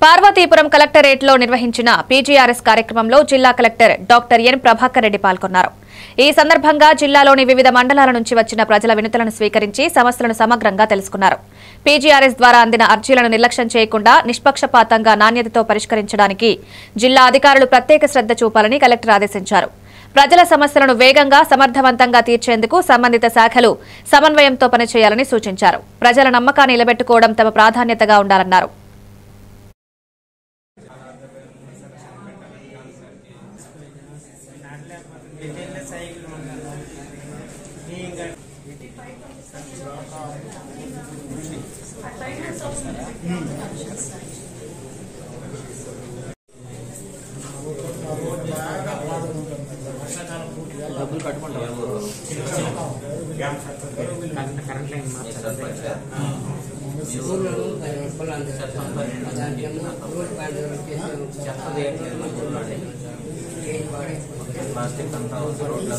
పార్వతీపురం కలెక్టరేట్లో నిర్వహించిన పీజీఆర్ఎస్ కార్యక్రమంలో జిల్లా collector doctor N Prabhakar Reddy పాల్గొన్నారు. ఈ సందర్భంగా జిల్లాలోని వివిధ మండలాల నుంచి వచ్చిన ప్రజల వినతులను స్వీకరించి సమస్యలను సమగ్రంగా తెలుసుకున్నారు. పీజీఆర్ఎస్ ద్వారా అందిన అర్జీలను నిర్లక్ష్యం చేయకుండా నిష్పక్షపాతంగా నాణ్యతతో పరిష్కరించడానికి జిల్లా అధికారులు ప్రత్యేక శ్రద్ధ చూపాలని కలెక్టర్ ఆదేశించారు. ప్రజల సమస్యలను వేగంగా సమర్థవంతంగా తీర్చేందుకు సంబంధిత శాఖలు సమన్వయంతో పనిచేయాలని సూచించారు. ప్రజల నమ్మకాన్ని నిలబెట్టుకోవడం తమ ప్రాధాన్యతగా ఉండాలన్నారు. డబ్బులు కట్టుకుంటారు కరెంట్ లైన్ ప్లాస్టిక్ అంతా రోడ్లు